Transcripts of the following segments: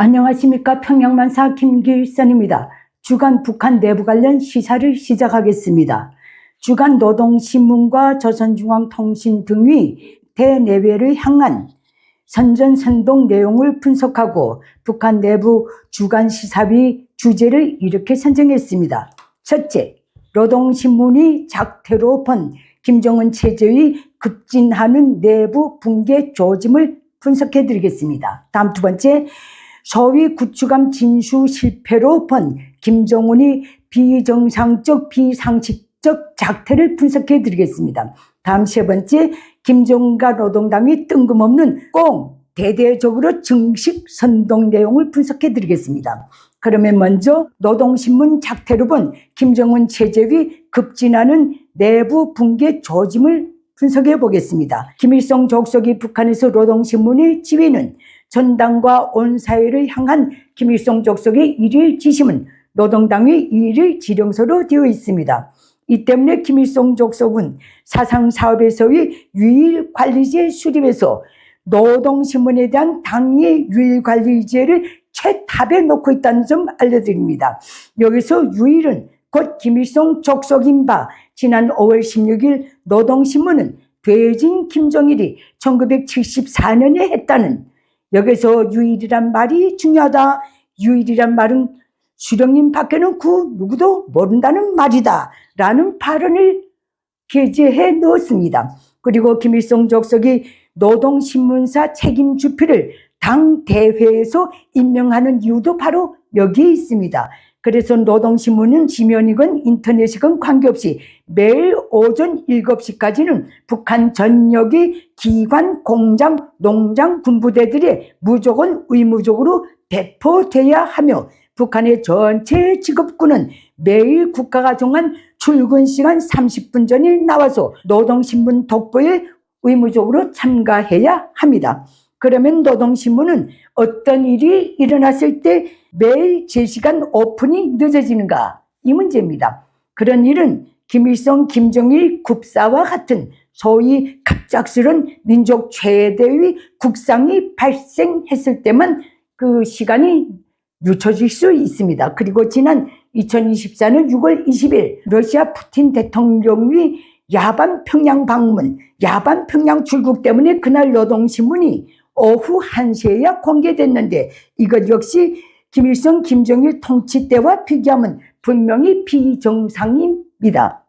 안녕하십니까. 평양만사 김길선입니다. 주간 북한 내부 관련 시사를 시작하겠습니다. 주간 노동신문과 조선중앙통신 등이 대내외를 향한 선전선동 내용을 분석하고 북한 내부 주간 시사의 주제를 이렇게 선정했습니다. 첫째, 노동신문이 작태로 본 김정은 체제의 급진하는 내부 붕괴 조짐을 분석해 드리겠습니다. 다음 두 번째, 소위 구축함 진수 실패로 본 김정은이 비정상적 비상식적 작태를 분석해 드리겠습니다. 다음 세 번째, 김정은과 노동당이 뜬금없는 꽁 대대적으로 정식 선동 내용을 분석해 드리겠습니다. 그러면 먼저 노동신문 작태로 본 김정은 체제의 급진하는 내부 붕괴 조짐을 분석해 보겠습니다. 김일성 족속이 북한에서 노동신문의 지위는 전당과 온 사회를 향한 김일성 족속의 일일 지심은 노동당의 일일 지령서로 되어 있습니다. 이 때문에 김일성 족속은 사상사업에서의 유일관리제 수립에서 노동신문에 대한 당의 유일관리제를 최탑에 놓고 있다는 점 알려드립니다. 여기서 유일은 곧 김일성 족속인 바 지난 5월 16일 노동신문은 퇴진 김정일이 1974년에 했다는, 여기서 유일이란 말이 중요하다. 유일이란 말은 수령님 밖에는 그 누구도 모른다는 말이다 라는 발언을 게재해 넣었습니다. 그리고 김일성 족속이 노동신문사 책임주필을 당 대회에서 임명하는 이유도 바로 여기에 있습니다. 그래서 노동신문은 지면이건 인터넷이건 관계없이 매일 오전 7시까지는 북한 전역의 기관, 공장, 농장, 군부대들에 무조건 의무적으로 배포돼야 하며 북한의 전체 직업군은 매일 국가가 정한 출근 시간 30분 전에 나와서 노동신문 독보에 의무적으로 참가해야 합니다. 그러면 노동신문은 어떤 일이 일어났을 때 매일 제시간 오픈이 늦어지는가? 이 문제입니다. 그런 일은 김일성, 김정일 kup사와 같은 소위 갑작스런 민족 최대의 국상이 발생했을 때만 그 시간이 늦춰질 수 있습니다. 그리고 지난 2024년 6월 20일 러시아 푸틴 대통령의 야반 평양 방문, 야반 평양 출국 때문에 그날 노동신문이 오후 1시에야 공개됐는데 이것 역시 김일성, 김정일 통치 때와 비교하면 분명히 비정상입니다.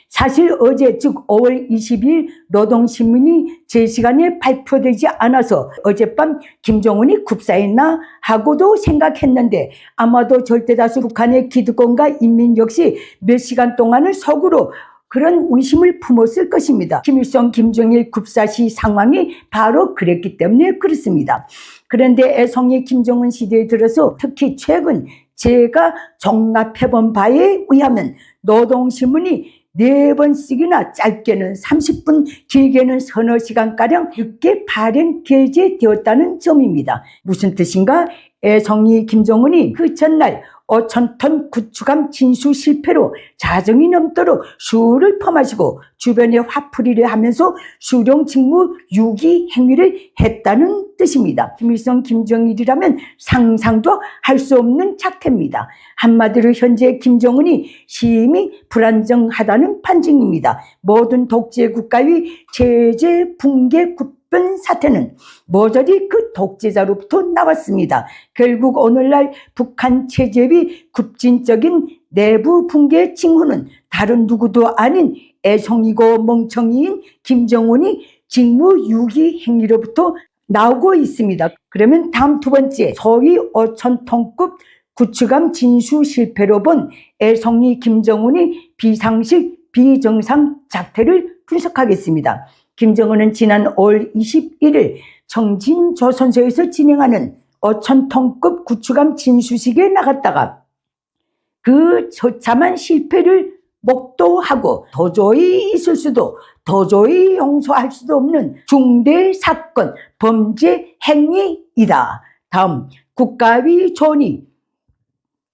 사실 어제 즉 5월 20일 노동신문이 제 시간에 발표되지 않아서 어젯밤 김정은이 kup사했나 하고도 생각했는데 아마도 절대다수 북한의 기득권과 인민 역시 몇 시간 동안을 속으로 그런 의심을 품었을 것입니다. 김일성, 김정일 kup사 시 상황이 바로 그랬기 때문에 그렇습니다. 그런데 애송이 김정은 시대에 들어서 특히 최근 제가 종합해본 바에 의하면 노동신문이 4번씩이나 짧게는 30분, 길게는 서너 시간가량 늦게 발행 게재되었다는 점입니다. 무슨 뜻인가? 애송이 김정은이 그 전날 5,000톤 구축함 진수 실패로 자정이 넘도록 술을 퍼마시고 주변에 화풀이를 하면서 수령 직무 유기 행위를 했다는 뜻입니다. 김일성, 김정일이라면 상상도 할 수 없는 작태입니다. 한마디로 현재 김정은이 심히 불안정하다는 판증입니다. 모든 독재 국가의 체제 붕괴 급변 사태는 모조리 그 독재자로부터 나왔습니다. 결국 오늘날 북한 체제의 급진적인 내부 붕괴 징후는 다른 누구도 아닌 애송이고 멍청이인 김정은이 직무유기 행위로부터 나오고 있습니다. 그러면 다음 두 번째, 소위 5,000톤급 구축함 진수 실패로 본 애송이 김정은이 비상식 비정상 작태를 분석하겠습니다. 김정은은 지난 5월 21일 청진조선소에서 진행하는 5,000톤급 구축함 진수식에 나갔다가 그 처참한 실패를 목도하고 도저히 있을 수도 도저히 용서할 수도 없는 중대 사건, 범죄 행위이다. 다음, 국가의 존의,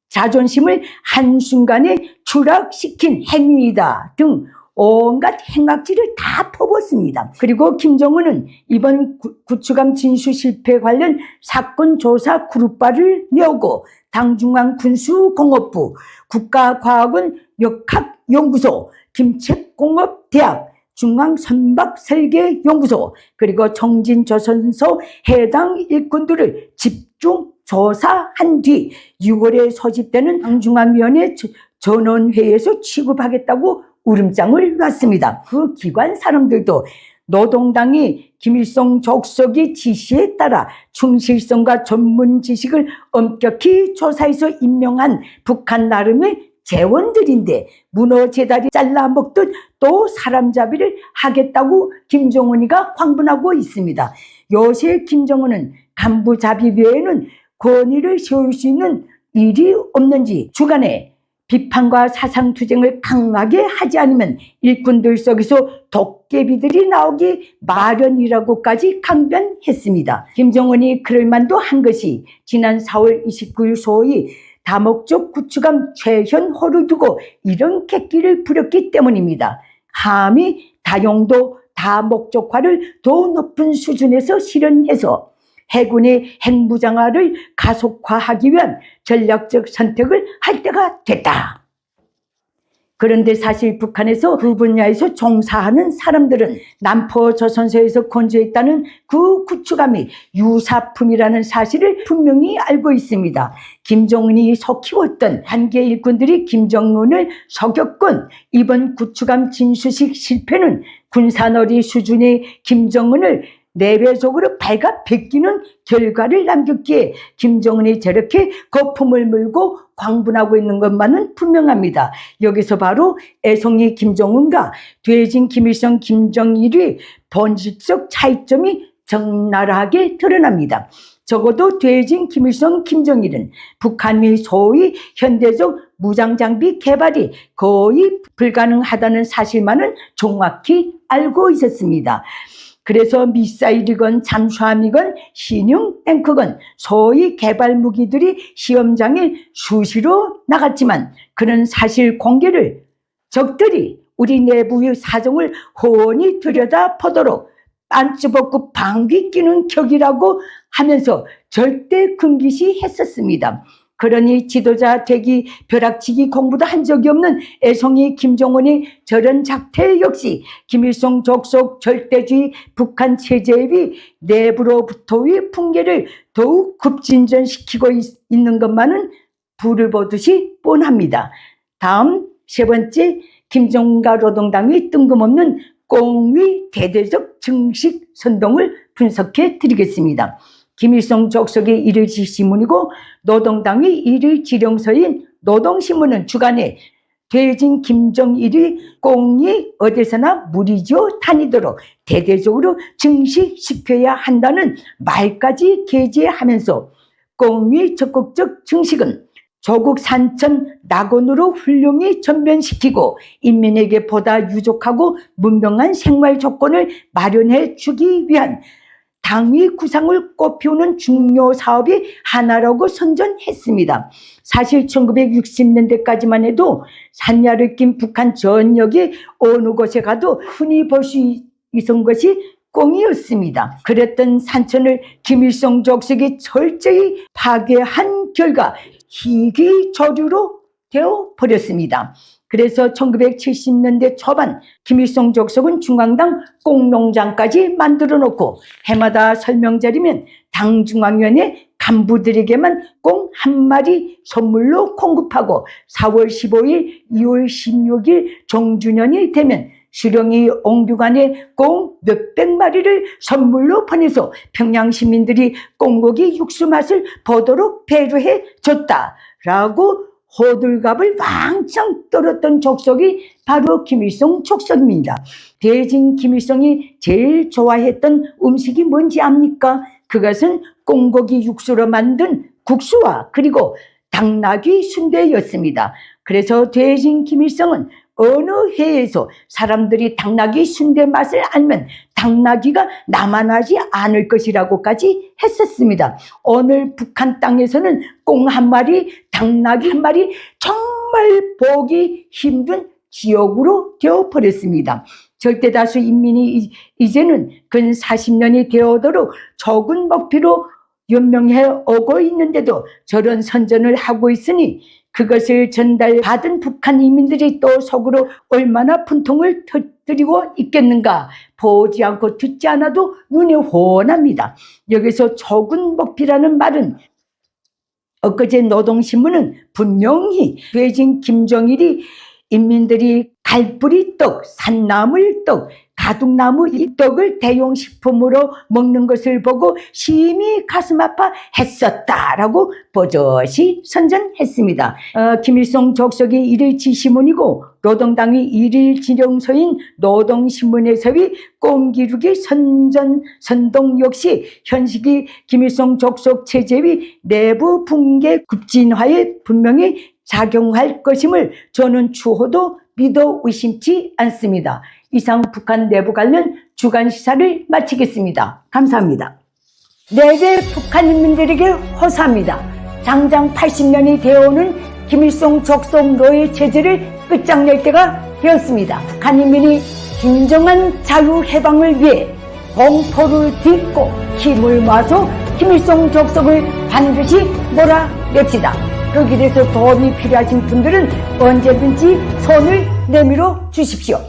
자존심을 한순간에 추락시킨 행위이다 등 온갖 행악지를 다 퍼붓습니다. 그리고 김정은은 이번 구축함 진수 실패 관련 사건 조사 그룹바를 내오고 당중앙 군수공업부, 국가과학원 역학연구소, 김책공업대학, 중앙선박설계연구소, 그리고 정진조선소 해당 일꾼들을 집중 조사한 뒤 6월에 소집되는 당중앙위원회 전원회의에서 취급하겠다고 울음장을 놨습니다. 그 기관 사람들도 노동당이 김일성 족속의 지시에 따라 충실성과 전문 지식을 엄격히 조사해서 임명한 북한 나름의 재원들인데 문어 제다리 잘라먹듯 또 사람잡이를 하겠다고 김정은이가 광분하고 있습니다. 요새 김정은은 간부잡이 외에는 권위를 세울 수 있는 일이 없는지 주간에 비판과 사상투쟁을 강하게 하지 않으면 일꾼들 속에서 도깨비들이 나오기 마련이라고까지 강변했습니다. 김정은이 그럴 만도 한 것이 지난 4월 29일 소위 다목적 구축함 최현호를 두고 이런 객기를 부렸기 때문입니다. 함이 다용도 다목적화를 더 높은 수준에서 실현해서 해군의 핵무장화를 가속화하기 위한 전략적 선택을 할 때가 됐다. 그런데 사실 북한에서 그 분야에서 종사하는 사람들은 남포조선소에서 건조했다는 그 구축함이 유사품이라는 사실을 분명히 알고 있습니다. 김정은이 속히웠던 한계 일꾼들이 김정은을 속였건 이번 구축함 진수식 실패는 군사놀이 수준의 김정은을 내외적으로 발가 베끼는 결과를 남겼기에 김정은이 저렇게 거품을 물고 광분하고 있는 것만은 분명합니다. 여기서 바로 애송이 김정은과 퇴진 김일성 김정일의 본질적 차이점이 적나라하게 드러납니다. 적어도 퇴진 김일성 김정일은 북한의 소위 현대적 무장장비 개발이 거의 불가능하다는 사실만은 정확히 알고 있었습니다. 그래서 미사일이건 잠수함이건 신형 탱크건 소위 개발 무기들이 시험장에 수시로 나갔지만 그런 사실 공개를 적들이 우리 내부의 사정을 훤히 들여다보도록 빤쭈벗고 방귀 끼는 격이라고 하면서 절대 금기시 했었습니다. 그러니 지도자 되기 벼락치기 공부도 한 적이 없는 애송이 김정은이 저런 작태 역시 김일성 족속 절대주의 북한 체제의 내부로부터의 풍계를 더욱 급진전시키고 있는 것만은 불을 보듯이 뻔합니다. 다음 세 번째, 김정은과 노동당의 뜬금없는 꽁위 대대적 증식 선동을 분석해 드리겠습니다. 김일성 족속의 일일 지시문이고 노동당의 일일 지령서인 노동신문은 주간에 퇴진 김정일이 꽁이 어디서나 무리지어 다니도록 대대적으로 증식시켜야 한다는 말까지 게재하면서 꽁의 적극적 증식은 조국 산천 낙원으로 훌륭히 전변시키고 인민에게 보다 유족하고 문명한 생활 조건을 마련해 주기 위한 당위 구상을 꽃피우는 중요 사업이 하나라고 선전했습니다. 사실 1960년대까지만 해도 산야를 낀 북한 전역이 어느 곳에 가도 흔히 볼 수 있었던 것이 꽁이었습니다. 그랬던 산천을 김일성 족속이 철저히 파괴한 결과 희귀조류로 되어버렸습니다. 그래서 1970년대 초반 김일성 족속은 중앙당 꽁농장까지 만들어 놓고 해마다 설명절이면 당중앙위원회 간부들에게만 꽁 한 마리 선물로 공급하고 4월 15일, 2월 16일 종주년이 되면 수령이 옹류관에 꽁 몇백 마리를 선물로 보내서 평양 시민들이 꽁고기 육수 맛을 보도록 배려해 줬다라고 호들갑을 왕창 떨었던 족속이 바로 김일성 족속입니다. 대진 김일성이 제일 좋아했던 음식이 뭔지 압니까? 그것은 꽁고기 육수로 만든 국수와 그리고 당나귀 순대였습니다. 그래서 대진 김일성은 어느 해에서 사람들이 당나귀 순대 맛을 알면 당나귀가 남아나지 않을 것이라고까지 했었습니다. 오늘 북한 땅에서는 꽁 한 마리, 당나귀 한 마리 정말 보기 힘든 지역으로 되어버렸습니다. 절대다수 인민이 이제는 근 40년이 되어도록 적은 먹비로 연명해 오고 있는데도 저런 선전을 하고 있으니 그것을 전달받은 북한 인민들이 또 속으로 얼마나 분통을 터뜨리고 있겠는가. 보지 않고 듣지 않아도 눈에 훤합니다. 여기서 적은 먹비라는 말은 엊그제 노동신문은 분명히 베이징 김정일이 인민들이 갈뿌리떡, 산나물떡, 가둑나무 이 떡을 대용식품으로 먹는 것을 보고 심히 가슴 아파 했었다라고 버젓이 선전했습니다. 김일성 족속이 일일지신문이고 노동당의 일일지령서인 노동신문에서의 꽁기루기 선동 역시 현식이 김일성 족속 체제의 내부 붕괴 급진화에 분명히 작용할 것임을 저는 추호도 믿어 의심치 않습니다. 이상 북한 내부 관련 주간 시사를 마치겠습니다. 감사합니다. 내외 북한 인민들에게 호소합니다. 장장 80년이 되어오는 김일성 족속 노예 체제를 끝장낼 때가 되었습니다. 북한 인민이 진정한 자유해방을 위해 공포를 딛고 힘을 모아서 김일성 족속을 반드시 몰아냅시다. 그 길에서 도움이 필요하신 분들은 언제든지 손을 내밀어 주십시오.